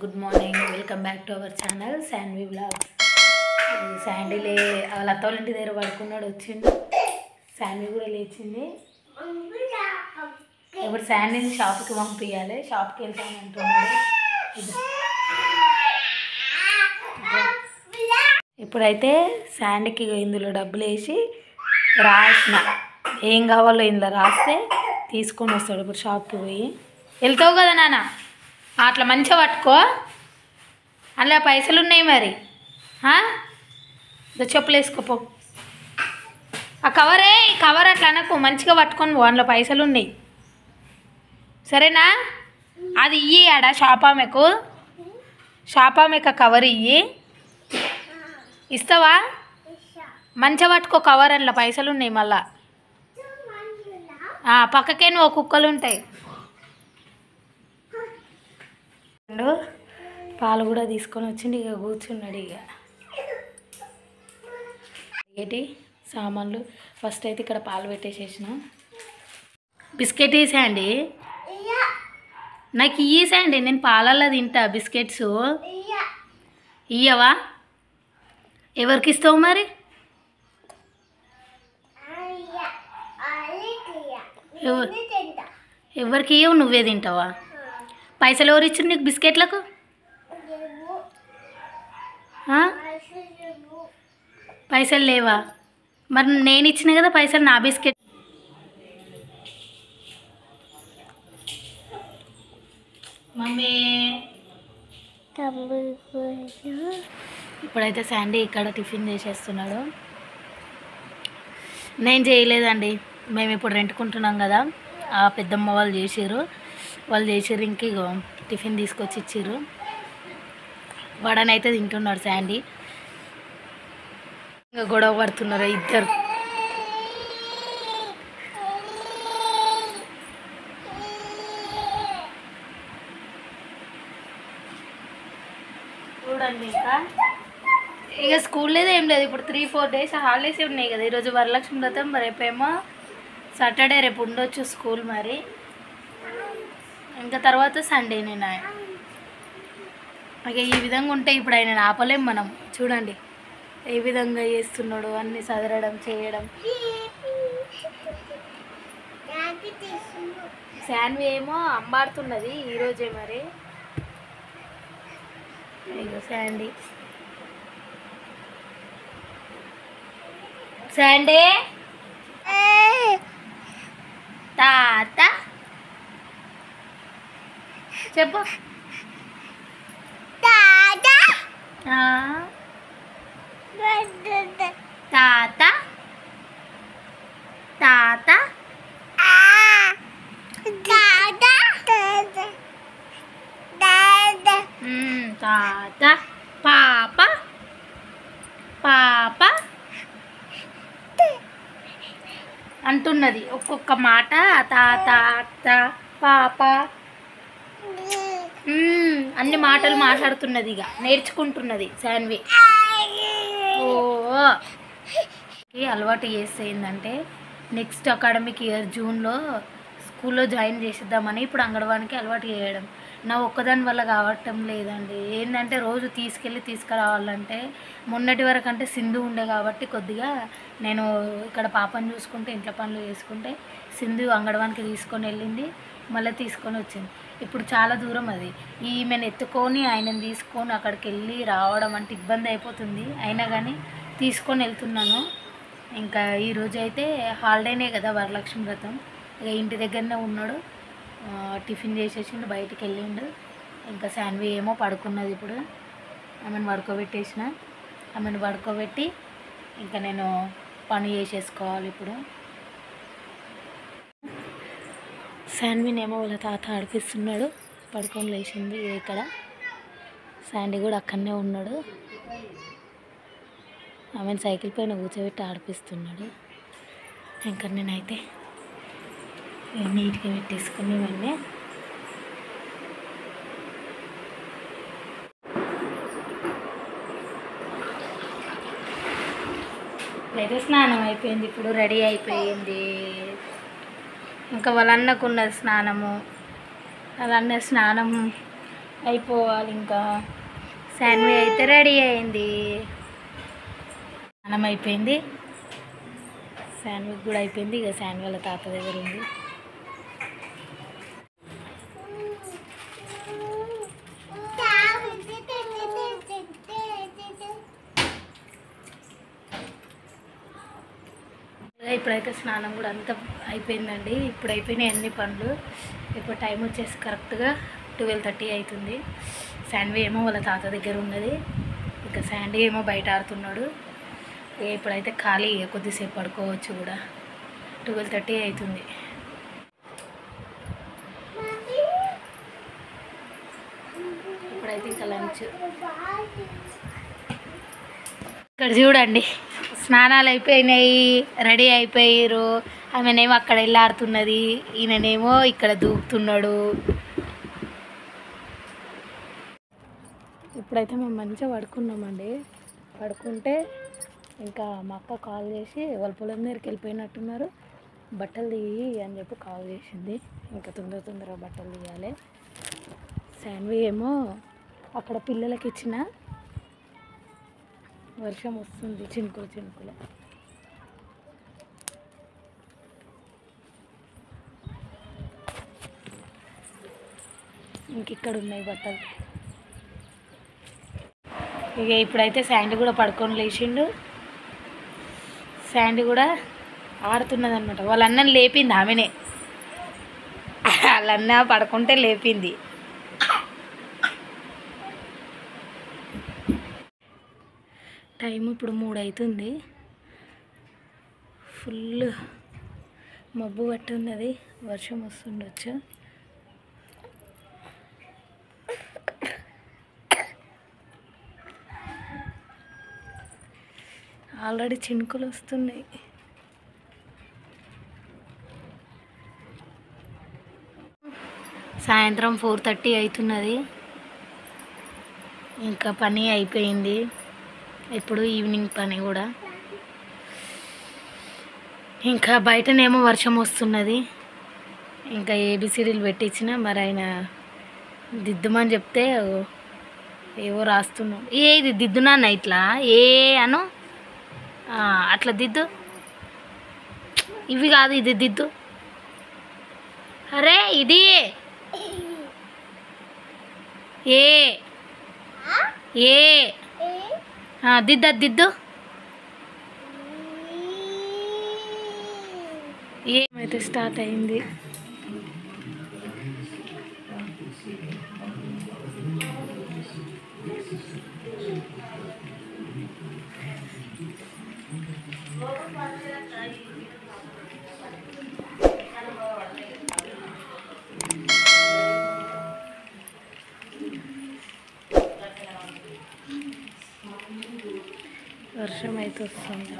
Good morning. Welcome back to our channel Shanvi vlogs. శాండీలే వాళ్ళ అత్తోళ్ళ ఇంటి దగ్గర పడుకున్నాడు, వచ్చిండు. శాన్వి కూడా లేచింది. ఇప్పుడు శాండీని షాప్కి పంపించాలి. షాప్కి వెళ్తాను అంటున్నాడు. ఇప్పుడైతే శాండీకి ఇందులో డబ్బులు వేసి రాసిన ఏం కావాలో ఇందులో రాస్తే తీసుకొని వస్తాడు. ఇప్పుడు షాప్కి పోయి వెళ్తావు కదా నాన్న, అట్లా మంచిగా పట్టుకో, అందులో పైసలు ఉన్నాయి మరి. చెప్పులు వేసుకోపో. ఆ కవరే, ఈ కవర్ అట్లా అనకు, మంచిగా పట్టుకొని పో, అందులో పైసలు ఉన్నాయి సరేనా. అది ఇయ్యి ఆడ షాపామెకు కవర్ ఇయ్యి. ఇస్తావా? మంచిగా పట్టుకో కవర్, అందులో పైసలు ఉన్నాయి. మళ్ళా పక్కకే నువ్వు కుక్కలు ఉంటాయి. పాలు కూడా తీసుకొని వచ్చిండు. ఇక కూర్చున్నాడు. ఇక ఏంటి సామాన్లు ఫస్ట్ అయితే ఇక్కడ పాలు పెట్టేసేసిన. బిస్కెట్ వేసాండి, నాకు ఇయ్యేసాండి, నేను పాలల్లో తింటా బిస్కెట్స్. ఇయ్యవా? ఎవరికి ఇస్తావు మరి? ఎవరికి ఇవ్వవు, నువ్వే తింటావా? పైసలు ఎవరు ఇచ్చారు నీకు బిస్కెట్లకు? పైసలు లేవా? మరి నేను ఇచ్చిన కదా పైసలు, నా బిస్కెట్. మమ్మీ ఇప్పుడైతే శాండీ ఇక్కడ టిఫిన్ చేసేస్తున్నాడు. నేను చేయలేదండి, మేము ఇప్పుడు రెంట్కుంటున్నాం కదా, ఆ పెద్దమ్మ వాళ్ళు చేసారు. ఇంక ఇగో టిఫిన్ తీసుకొచ్చి ఇచ్చారు. వడనైతే తింటున్నాడు శాండీ. ఇంకా గొడవ పడుతున్నారు ఇద్దరు. చూడండి, ఇంకా ఇక స్కూల్ లేదు, ఏం లేదు. ఇప్పుడు 3-4 డేస్ హాలిడేస్ ఉన్నాయి కదా. ఈరోజు వరలక్ష్మి వ్రతం, రేపేమో సాటర్డే, రేపు ఉండొచ్చు స్కూల్. మరి ఇంకా తర్వాత సండేనేనా. ఇక ఈ విధంగా ఉంటే ఇప్పుడు ఆయన ఆపలేం మనం. చూడండి ఏ విధంగా చేస్తున్నాడు, అన్నీ సదరడం చేయడం. శాన్వి ఏమో అంబాడుతున్నది ఈరోజే. మరి ఇగో శాండీ తాత చెప్పు. తాత తాత తాత తాత పాప పాప అంటున్నది ఒక్కొక్క మాట. తాత అత్త పాప అన్ని మాటలు మాట్లాడుతున్నది. ఇక నేర్చుకుంటున్నది శాన్వి. అలవాటు చేస్తే ఏంటంటే నెక్స్ట్ అకాడమిక్ ఇయర్ జూన్లో స్కూల్లో జాయిన్ చేసిద్దామని ఇప్పుడు అంగన్వాడికి అలవాటు చేయడం. నా ఒక్కదాని వల్ల కావటం లేదండి. ఏంటంటే రోజు తీసుకురావాలంటే మొన్నటి వరకు అంటే సింధు ఉండే కాబట్టి కొద్దిగా నేను ఇక్కడ పాపను చూసుకుంటే ఇంట్లో పనులు చేసుకుంటే సింధు అంగన్వాడికి తీసుకొని వెళ్ళింది, మళ్ళీ తీసుకొని వచ్చింది. ఇప్పుడు చాలా దూరం అది. ఈమెను ఎత్తుకొని ఆయనను తీసుకొని అక్కడికి వెళ్ళి రావడం అంటే ఇబ్బంది అయిపోతుంది. అయినా కానీ తీసుకొని వెళ్తున్నాను. ఇంకా ఈరోజు అయితే హాలిడేనే కదా, వరలక్ష్మి వ్రతం. ఇక ఇంటి దగ్గరనే ఉన్నాడు. టిఫిన్ చేసేసిండు, బయటికి వెళ్ళిండు. ఇంకా శాన్వి ఏమో పడుకున్నది. ఇప్పుడు ఆమెను పడుకోబెట్టి ఇంకా నేను పని చేసేసుకోవాలి. ఇప్పుడు శాన్వినేమో వాళ్ళ తాత ఆడిపిస్తున్నాడు. పడుకొని లేచింది. ఇక్కడ శాండీ కూడా అక్కడనే ఉన్నాడు. ఆమెను సైకిల్ పైన కూర్చోబెట్టి ఆడిపిస్తున్నాడు. ఇంకా నేనైతే నీట్గా పెట్టేసుకుని ఇవన్నీ అయితే స్నానం అయిపోయింది. ఇప్పుడు రెడీ అయిపోయింది. ఇంకా వాళ్ళ అన్నకు ఉన్నది స్నానము. వాళ్ళ అన్న స్నానం అయిపోవాలి ఇంకా. శాండ్విచ్ అయితే రెడీ అయింది, అన్నం అయిపోయింది, శాండ్విచ్ కూడా అయిపోయింది. ఇక శాండ్విచ్ వాళ్ళ తాత దగ్గర ఉంది. ఇప్పుడైతే స్నానం కూడా అంతా అయిపోయిందండి. ఇప్పుడు అయిపోయినాయి అన్ని పనులు. ఇప్పుడు టైం వచ్చేసి కరెక్ట్గా 12:30 అవుతుంది. శాండ్వి ఏమో వాళ్ళ తాత దగ్గర ఉన్నది, ఇంకా శాండీ ఏమో బయట ఆడుతున్నాడు. ఇప్పుడైతే ఖాళీ, కొద్దిసేపు పడుకోవచ్చు కూడా. 12:30 అవుతుంది. ఇప్పుడైతే ఇంకా లంచ్. ఇక్కడ చూడండి, స్నానాలు అయిపోయినాయి, రెడీ అయిపోయారు. ఆమెనేమో అక్కడ వెళ్ళి ఆడుతున్నది, ఈయననేమో ఇక్కడ దూకుతున్నాడు. ఇప్పుడైతే మేము మంచిగా పడుకున్నామండి. పడుకుంటే ఇంకా మా అక్క కాల్ చేసి వాళ్ళ పొలం దగ్గరికి వెళ్ళిపోయినట్టున్నారు, బట్టలు తీయి అని చెప్పి కాల్ చేసింది. ఇంకా తొందరగా బట్టలు తీయాలి. శాండ్వి ఏమో అక్కడ పిల్లలకి ఇచ్చిన, వర్షం వస్తుంది చినుకులు. ఇంకిక్కడ ఉన్నాయి బట్టలు. ఇక ఇప్పుడైతే శాండీ కూడా పడుకొని లేచిండు. శాండీ కూడా ఆడుతున్నది అనమాట. వాళ్ళ అన్నని లేపింది ఆమెనే, వాళ్ళన్న పడుకుంటే లేపింది. టైం ఇప్పుడు 3 అవుతుంది. ఫుల్ మబ్బు పట్టి ఉన్నది, వర్షం వస్తుండొచ్చు. ఆల్రెడీ చినుకులు వస్తున్నాయి. సాయంత్రం 4:30 అవుతున్నది. ఇంకా పని అయిపోయింది. ఇప్పుడు ఈవినింగ్ పని కూడా. ఇంకా బయటనేమో వర్షం వస్తున్నది. ఇంకా ఏబిసిడీలు పెట్టించిన, మరి ఆయన దిద్దుమని చెప్తే ఏవో రాస్తున్నాం. ఇది దిద్దునా ఇట్లా ఏ అను, అట్లా దిద్దు, ఇవి కాదు, ఇది దిద్దు. అరే ఇది ఏ ఏ దిద్దు. ఏమైతే స్టార్ట్ అయింది. వర్షం అయితే వస్తుంది.